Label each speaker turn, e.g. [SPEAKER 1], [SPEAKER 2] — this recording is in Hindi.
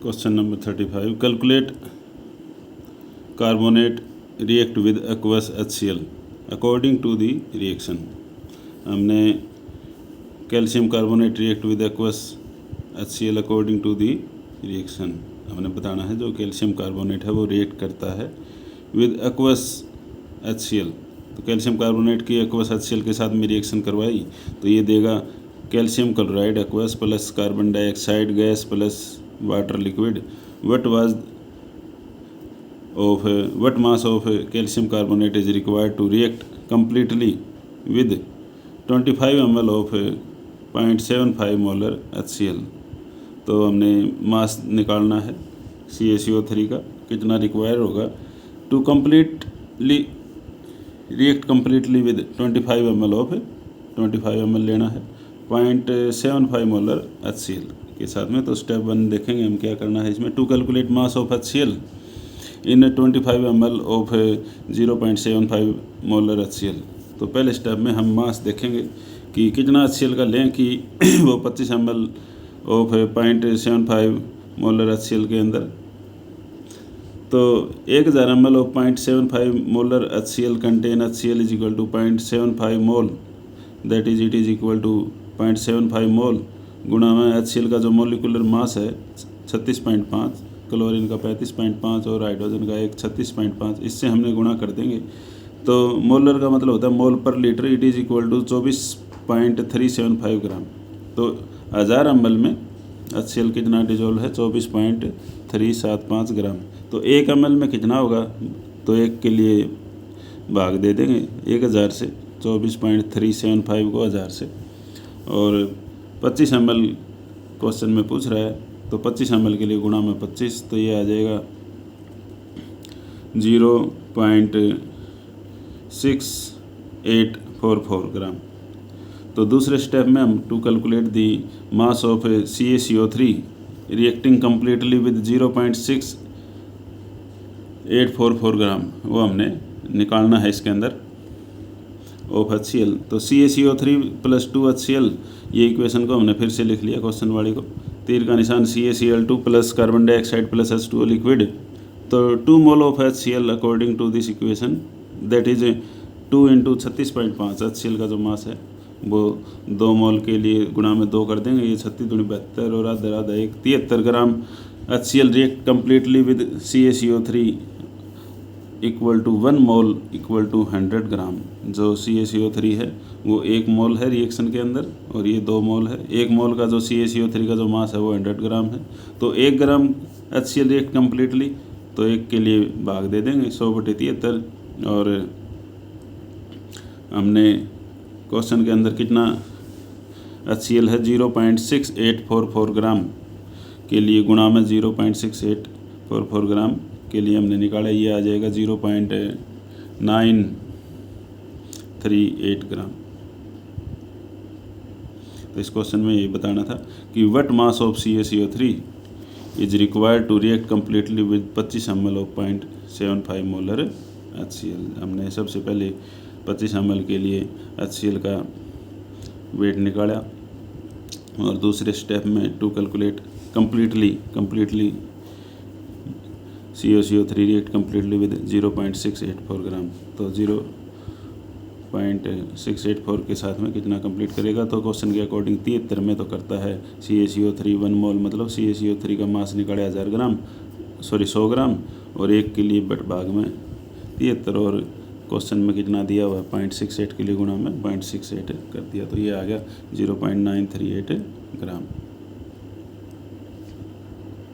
[SPEAKER 1] Question number 35, calculate carbonate react with aqueous HCl according to the reaction. हमने calcium carbonate react with aqueous HCl according to the reaction हमने बताना है। जो कैल्शियम कार्बोनेट है वो रिएक्ट करता है विद aqueous HCl। तो कैल्शियम कार्बोनेट की aqueous HCl के साथ में रिएक्शन करवाई तो ये देगा calcium chloride aqueous plus carbon dioxide gas plus water liquid. what mass of calcium carbonate is required to react completely with 25 ml of 0.75 molar HCl। तो हमने मास निकालना है CaCO3 का कितना रिक्वायर होगा to completely react completely with 25 ml of 25 ml लेना है 0.75 मोलर HCl के साथ में। तो स्टेप 1 देखेंगे हम क्या करना है इसमें। To calculate mass of HCl in 25 ml of 0.75 molar HCl। तो पहले स्टेप में हम मास देखेंगे कि कितना HCl का लें कि वो 25 ml ऑफ 0.75 मोलर HCl के अंदर। तो 1000 ml of 0.75 molar HCl contain HCl is equal to 0.75 mole, that is it is equal to 0.75 mole गुणा में HCl का जो मोलिकुलर मास है 36.5, क्लोरीन का 35.5 और हाइड्रोजन का एक 36.5, इससे हमने गुणा कर देंगे। तो मोलर का मतलब होता है मोल पर litre, it is equal to 24.375 gram. तो 1000 ml में HCl कितना डिजोल्व है 24.375 ग्राम। तो 1 ml में कितना होगा तो 1 के लिए भाग दे देंगे 1000 से, 24.375 को 1000 से, और 25 ml क्वेश्चन में पूछ रहा है तो 25 ml के लिए गुणा में 25, तो ये आ जाएगा 0.6844 ग्राम। तो दूसरे स्टेप में हम to calculate the mass of CaCO3 reacting completely with 0.6844 gram वो हमने निकालना है इसके अंदर ऑफ HCl। तो CaCO3 प्लस 2HCl ये इक्वेशन को हमने फिर से लिख लिया क्वेश्चन वाली को। तीर का निशान CaCl2 plus carbon dioxide plus H2O liquid. तो 2 मोल of HCl according to this equation that is 2 into 36.5 HCl का जो मास है वो 2 मोल के लिए गुणा में 2 कर देंगे, ये 36 दूनी 72 और आधा आधा 73 gram HCl react completely with CaCO3 equal to 1 mole equal to 100 gram. जो CaCO3 है वो 1 मोल है रिएक्शन के अंदर और ये 2 मोल है। 1 मोल का जो CaCO3 का जो मास है वो 100 ग्राम है। तो 1 ग्राम HCl रिएक्ट कम्प्लीटली, तो 1 के लिए भाग दे देंगे 100/73। और हमने क्वेश्चन के अंदर कितना HCl है 0.6844 ग्राम के लिए गुणा में 0.6844 ग्राम के लिए हमने निकाला, ये आ जाएगा 0.938 ग्राम। तो इस क्वेश्चन में ये बताना था कि what mass of CaCO3 is required to react completely with 25 ml of 0.75 molar HCl। हमने सबसे पहले 25 ml के लिए HCl का वेट निकाला और दूसरे स्टेप में to calculate completely CaCO3 react completely with 0.684 gram. तो 0.684 के साथ में कितना कंप्लीट करेगा तो क्वेश्चन के अकॉर्डिंग 73 में तो करता है CaCO3 1 मोल, मतलब CaCO3 का मास निकाले 100 ग्राम और 1 के लिए बट भाग में 73 और क्वेश्चन में कितना दिया हुआ 0.68 के लिए गुणा में 0.68 कर दिया, तो ये आ गया 0.938 ग्राम।